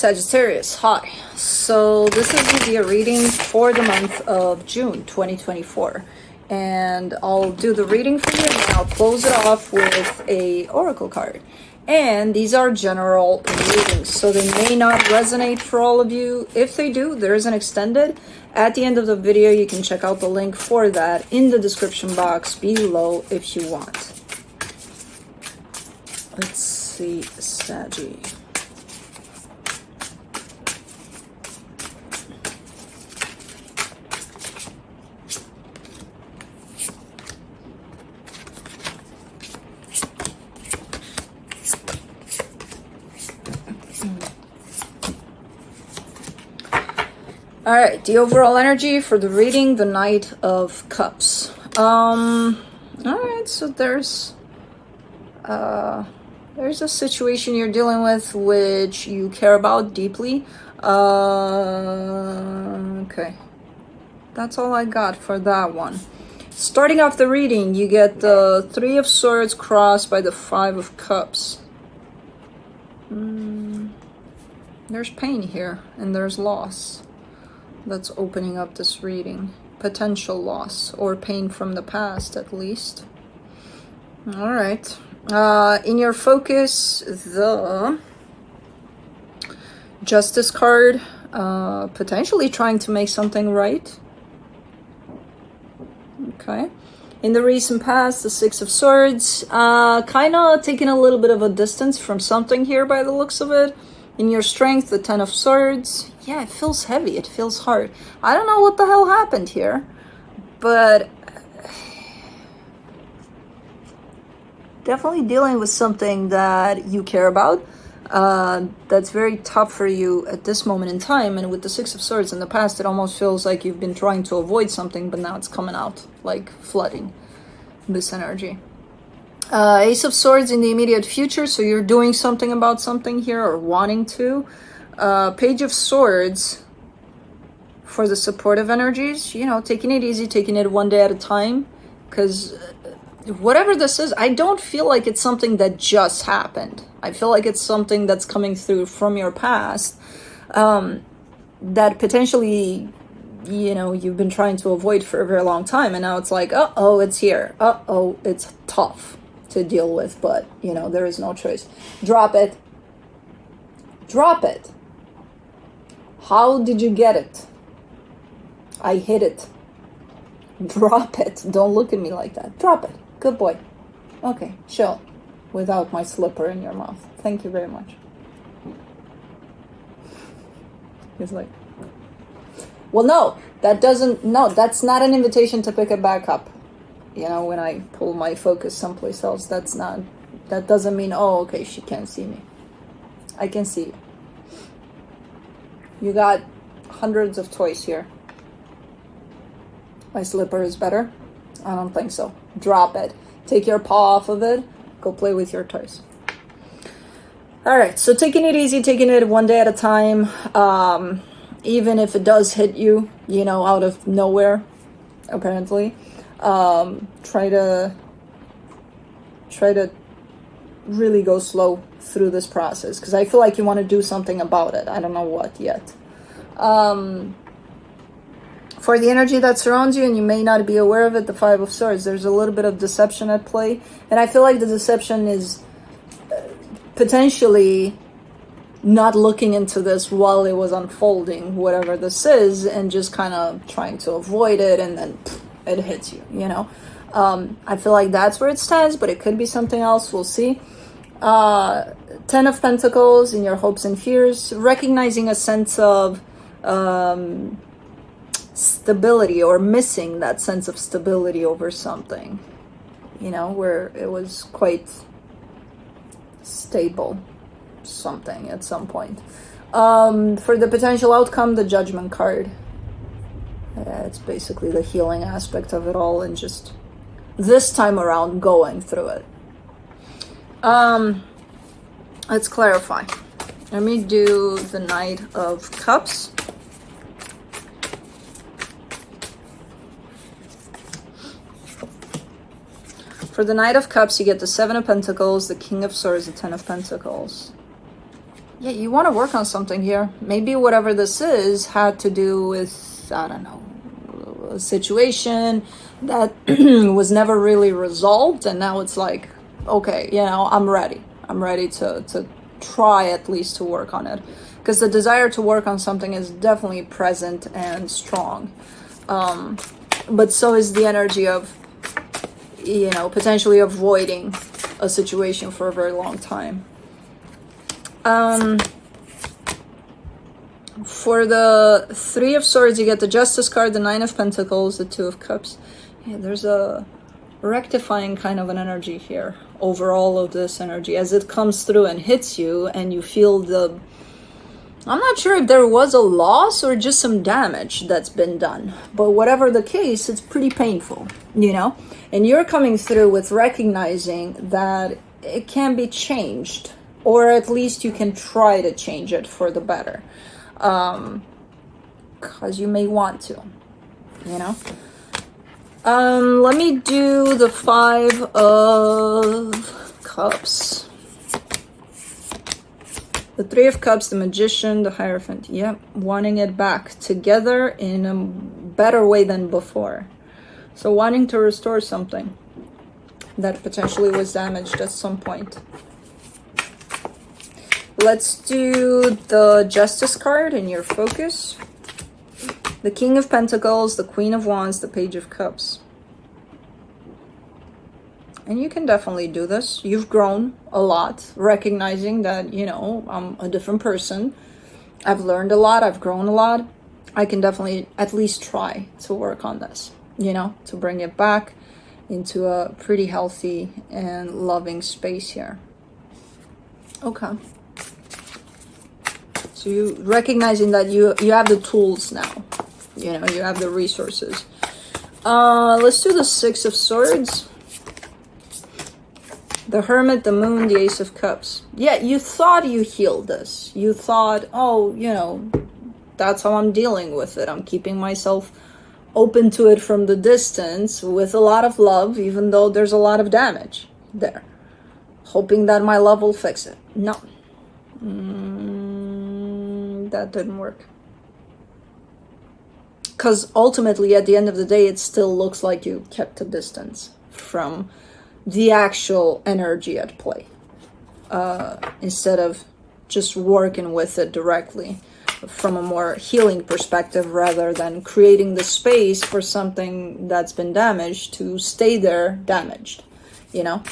Sagittarius, hi. So this is going to be a reading for the month of June 2024. And I'll do the reading for you and I'll close it off with a oracle card. And these are general readings, so they may not resonate for all of you. If they do, there is an extended. At the end of the video, you can check out the link for that in the description box below if you want. Let's see, Saggy. All right, the overall energy for the reading, the Knight of Cups. All right, so there's a situation you're dealing with which you care about deeply. Okay, that's all I got for that one. Starting off the reading, you get the Three of Swords crossed by the Five of Cups. There's pain here, and there's loss. That's opening up this reading. Potential loss or pain from the past, at least. All right. In your focus, the Justice card, potentially trying to make something right. Okay. In the recent past, the Six of Swords, kind of taking a little bit of a distance from something here by the looks of it. In your strength, the Ten of Swords. Yeah, it feels heavy. It feels hard. I don't know what the hell happened here, but definitely dealing with something that you care about. That's very tough for you at this moment in time. And with the Six of Swords in the past, it almost feels like you've been trying to avoid something, but now it's coming out, like flooding this energy. Ace of Swords in the immediate future, so you're doing something about something here or wanting to. Page of Swords for the supportive energies, you know, taking it easy, taking it one day at a time, because whatever this is, I don't feel like it's something that just happened. I feel like it's something that's coming through from your past, that potentially, you know, you've been trying to avoid for a very long time, and now it's like, uh-oh, it's here. Uh-oh, it's tough to deal with, but, you know, there is no choice. Drop it. Drop it. How did you get it? I hit it. Drop it. Don't look at me like that. Drop it. Good boy. Okay, chill. Without my slipper in your mouth. Thank you very much. He's like, well, no, that's not an invitation to pick it back up. You know, when I pull my focus someplace else, that doesn't mean, oh, okay, she can't see me. I can see you. You got hundreds of toys here. My slipper is better? I don't think so. Drop it. Take your paw off of it. Go play with your toys. All right, so taking it easy, taking it one day at a time. Even if it does hit you, you know, out of nowhere, apparently. Try to really go slow through this process, because I feel like you want to do something about it. I don't know what yet. For the energy that surrounds you, and you may not be aware of it, the Five of Swords, there's a little bit of deception at play, and I feel like the deception is potentially not looking into this while it was unfolding, whatever this is, and just kind of trying to avoid it, and then it hits you, you know. I feel like that's where it stands, but it could be something else. We'll see. Ten of Pentacles in your hopes and fears, recognizing a sense of stability, or missing that sense of stability over something, you know, where it was quite stable, something at some point. For the potential outcome, the Judgment card. It's basically the healing aspect of it all, and just this time around going through it. Let's clarify. Let me do the Knight of Cups. For the Knight of Cups, you get the Seven of Pentacles, the King of Swords, the Ten of Pentacles. Yeah, you want to work on something here. Maybe whatever this is had to do with, I don't know, a situation that was never really resolved, and now it's like, okay, you know, I'm ready. I'm ready to try at least to work on it. Because the desire to work on something is definitely present and strong. But so is the energy of, you know, potentially avoiding a situation for a very long time. For the Three of Swords, you get the Justice card, the Nine of Pentacles, the Two of Cups. Yeah, there's a rectifying kind of an energy here over all of this energy as it comes through and hits you, and you feel the... I'm not sure if there was a loss or just some damage that's been done, but whatever the case, it's pretty painful, you know? And you're coming through with recognizing that it can be changed, or at least you can try to change it for the better. Because you may want to, you know? Let me do the Five of Cups. The Three of Cups, the Magician, the Hierophant. Yep, wanting it back together in a better way than before. So wanting to restore something that potentially was damaged at some point. Let's do the Justice card in your focus. The King of Pentacles, the Queen of Wands, the Page of Cups. And you can definitely do this. You've grown a lot, recognizing that, you know, I'm a different person. I've learned a lot. I've grown a lot. I can definitely at least try to work on this, you know, to bring it back into a pretty healthy and loving space here. Okay. So you recognizing that you have the tools now, you know, you have the resources. Let's do the Six of Swords. The Hermit, the Moon, the Ace of Cups. Yeah, you thought you healed this. You thought, oh, you know, that's how I'm dealing with it. I'm keeping myself open to it from the distance with a lot of love, even though there's a lot of damage there. Hoping that my love will fix it. No. That didn't work. Because ultimately, at the end of the day, it still looks like you kept a distance from the actual energy at play, instead of just working with it directly from a more healing perspective, rather than creating the space for something that's been damaged to stay there damaged, you know.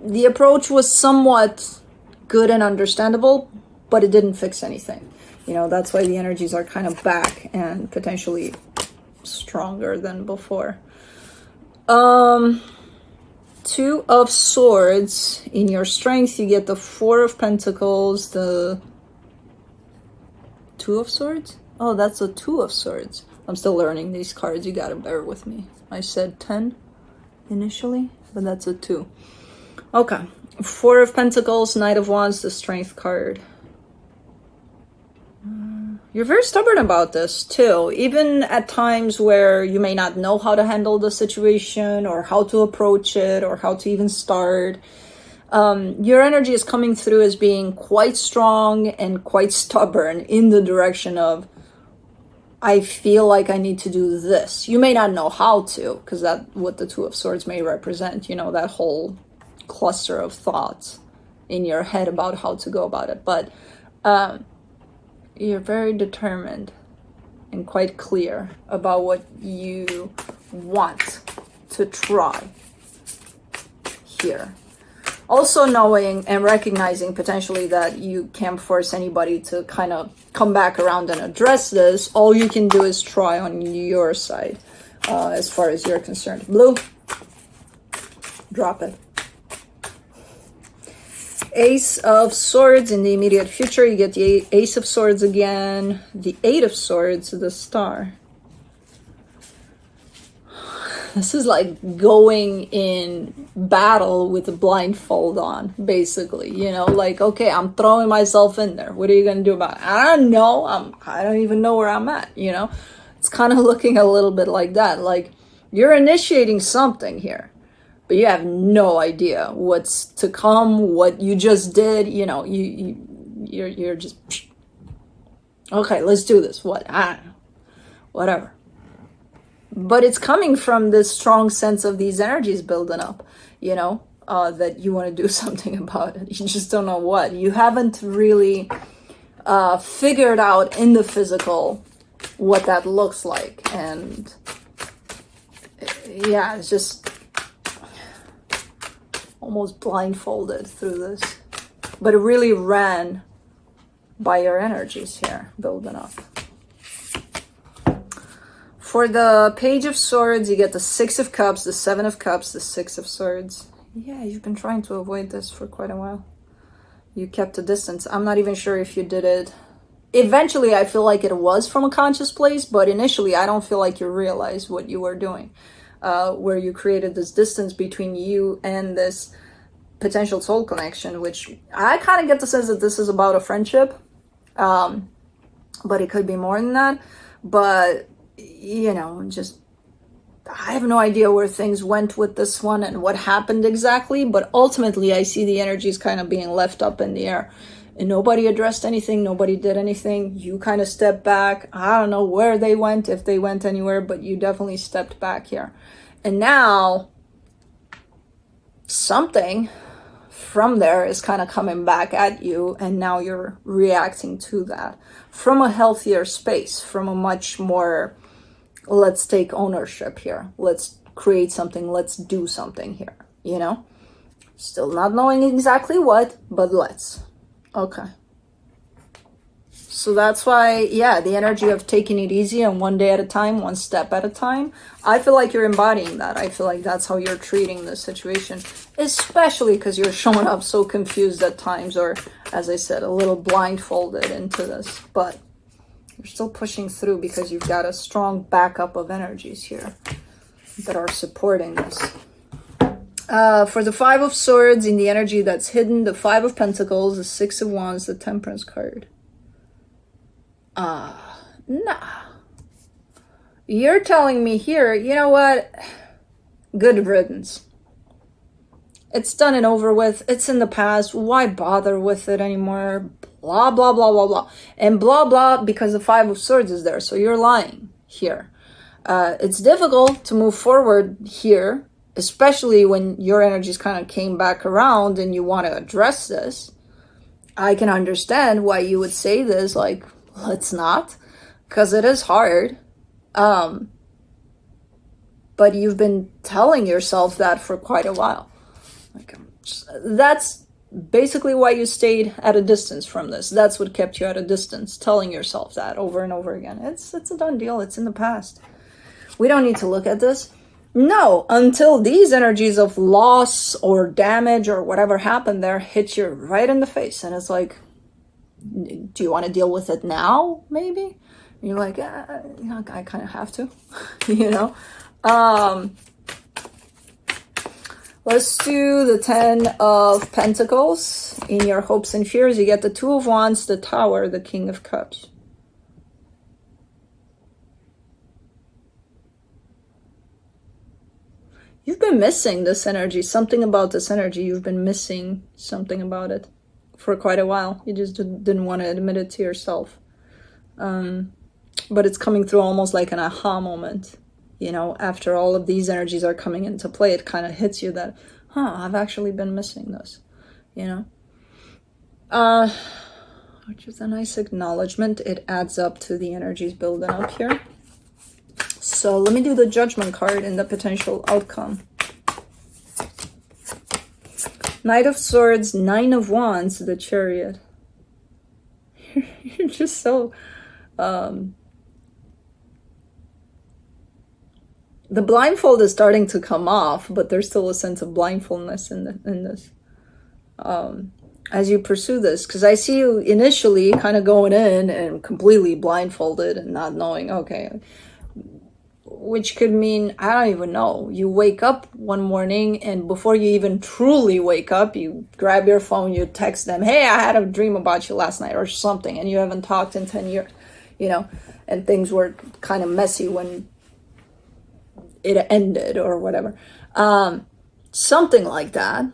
The approach was somewhat good and understandable, but it didn't fix anything, you know. That's why the energies are kind of back and potentially stronger than before. Two of Swords. In your strength, you get the Four of Pentacles, the Two of Swords? Oh, that's a Two of Swords. I'm still learning these cards. You gotta bear with me. I said 10 initially, but that's a 2. Okay. Four of Pentacles, Knight of Wands, the Strength card. You're very stubborn about this too, even at times where you may not know how to handle the situation or how to approach it or how to even start. Your energy is coming through as being quite strong and quite stubborn in the direction of, I feel like I need to do this. You may not know how to, because that's what the Two of Swords may represent, you know, that whole cluster of thoughts in your head about how to go about it. But you're very determined and quite clear about what you want to try here. Also knowing and recognizing potentially that you can't force anybody to kind of come back around and address this. All you can do is try on your side, as far as you're concerned. Blue, drop it. Ace of Swords in the immediate future. You get the Ace of Swords again. The Eight of Swords, the Star. This is like going in battle with a blindfold on, basically. You know, like, okay, I'm throwing myself in there. What are you going to do about it? I don't know. I don't even know where I'm at, you know? It's kind of looking a little bit like that. Like, you're initiating something here. but you have no idea what's to come, what you just did. You know, you're just, okay, let's do this. What? I don't know. Whatever. But it's coming from this strong sense of these energies building up, you know, that you want to do something about it. You just don't know what. You haven't really figured out in the physical what that looks like. And yeah, it's just almost blindfolded through this. But it really ran by your energies here building up. For the Page of Swords, you get the Six of Cups, the Seven of Cups, the Six of Swords. Yeah, you've been trying to avoid this for quite a while. You kept a distance. I'm not even sure if you did it. Eventually, I feel like it was from a conscious place, but initially, I don't feel like you realized what you were doing. Where you created this distance between you and this potential soul connection, which I kind of get the sense that this is about a friendship. But it could be more than that. But you know, just I have no idea where things went with this one and what happened exactly, but ultimately I see the energies kind of being left up in the air and nobody addressed anything, nobody did anything. You kind of stepped back. I don't know where they went, if they went anywhere, but you definitely stepped back here. And now something from there is kind of coming back at you, and now you're reacting to that from a healthier space, from a much more, let's take ownership here, let's create something, let's do something here, you know, still not knowing exactly what, but let's. Okay, so that's why, yeah, the energy of taking it easy and one day at a time, one step at a time, I feel like you're embodying that. I feel like that's how you're treating this situation, especially because you're showing up so confused at times, or as I said, a little blindfolded into this, but you're still pushing through because you've got a strong backup of energies here that are supporting this. For the Five of Swords, in the energy that's hidden, the Five of Pentacles, the Six of Wands, the Temperance card. Nah. You're telling me here, you know what? Good riddance. It's done and over with. It's in the past. Why bother with it anymore? Blah, blah, blah, blah, blah. And blah, blah, because the Five of Swords is there. So you're lying here. It's difficult to move forward here, especially when your energies kind of came back around and you want to address this. I can understand why you would say this, like, let's not, because it is hard. But you've been telling yourself that for quite a while. Like, that's basically why you stayed at a distance from this. That's what kept you at a distance, telling yourself that over and over again. It's a done deal. It's in the past. We don't need to look at this. No, until these energies of loss or damage or whatever happened there hit you right in the face. And it's like, do you want to deal with it now, maybe? And you're like, you know, I kind of have to, you know? Let's do the Ten of Pentacles. In your hopes and fears, you get the Two of Wands, the Tower, the King of Cups. You've been missing this energy, something about this energy. You've been missing something about it for quite a while. You just didn't want to admit it to yourself. But it's coming through almost like an aha moment. You know, after all of these energies are coming into play, it kind of hits you that, I've actually been missing this, you know? Which is a nice acknowledgement. It adds up to the energies building up here. So let me do the Judgment card and the potential outcome. Knight of Swords, Nine of Wands, the Chariot. You're just so... the blindfold is starting to come off, but there's still a sense of blindfoldness in this. As you pursue this, because I see you initially kind of going in and completely blindfolded and not knowing, okay, which could mean, I don't even know, you wake up one morning and before you even truly wake up, you grab your phone, you text them, hey, I had a dream about you last night or something, and you haven't talked in 10 years, you know, and things were kind of messy when it ended or whatever. something like that,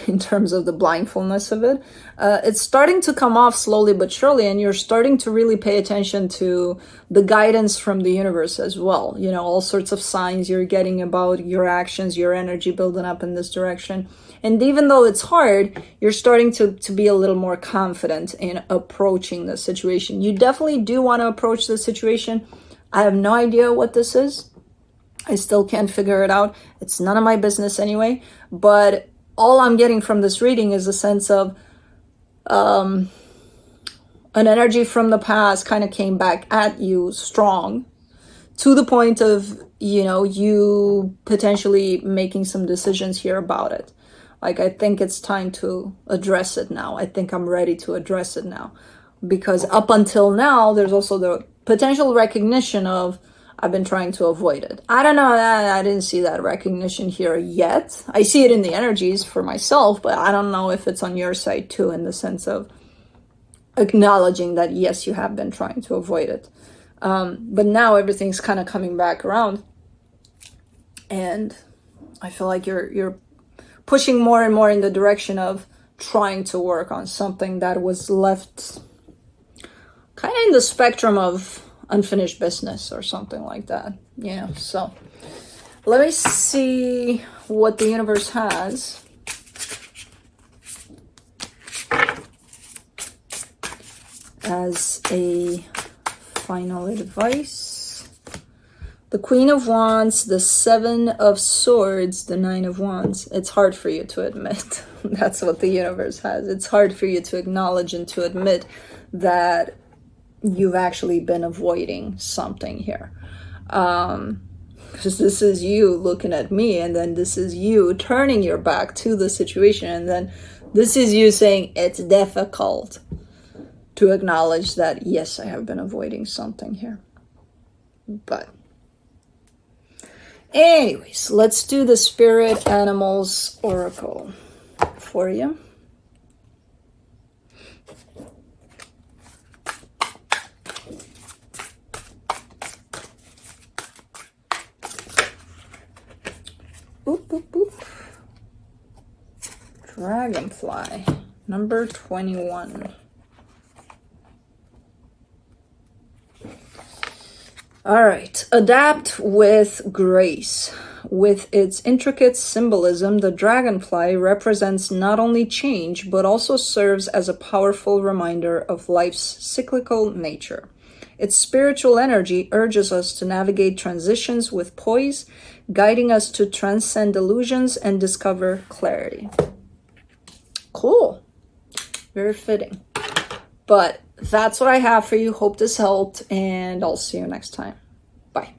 in terms of the blindfulness of it. It's starting to come off slowly but surely, and you're starting to really pay attention to the guidance from the universe as well. You know, all sorts of signs you're getting about your actions, your energy building up in this direction. And even though it's hard, you're starting to be a little more confident in approaching the situation. You definitely do want to approach the situation. I have no idea what this is. I still can't figure it out. It's none of my business anyway. But all I'm getting from this reading is a sense of an energy from the past kind of came back at you strong, to the point of, you know, you potentially making some decisions here about it. Like, I think it's time to address it now. I think I'm ready to address it now. Because up until now, there's also the potential recognition of, I've been trying to avoid it. I don't know, I didn't see that recognition here yet. I see it in the energies for myself, but I don't know if it's on your side too, in the sense of acknowledging that, yes, you have been trying to avoid it. But now everything's kind of coming back around. And I feel like you're pushing more and more in the direction of trying to work on something that was left kind of in the spectrum of unfinished business or something like that. Yeah, so let me see what the universe has. As a final advice. The Queen of Wands, the Seven of Swords, the Nine of Wands. It's hard for you to admit. That's what the universe has. It's hard for you to acknowledge and to admit that you've actually been avoiding something here. Because this is you looking at me, and then this is you turning your back to the situation, and then this is you saying it's difficult to acknowledge that, yes, I have been avoiding something here. But anyways, let's do the Spirit Animals Oracle for you. Boop, boop, boop. Dragonfly, number 21. All right, adapt with grace. With its intricate symbolism, the dragonfly represents not only change, but also serves as a powerful reminder of life's cyclical nature. Its spiritual energy urges us to navigate transitions with poise, guiding us to transcend illusions and discover clarity. Cool. Very fitting. But that's what I have for you. Hope this helped, and I'll see you next time. Bye.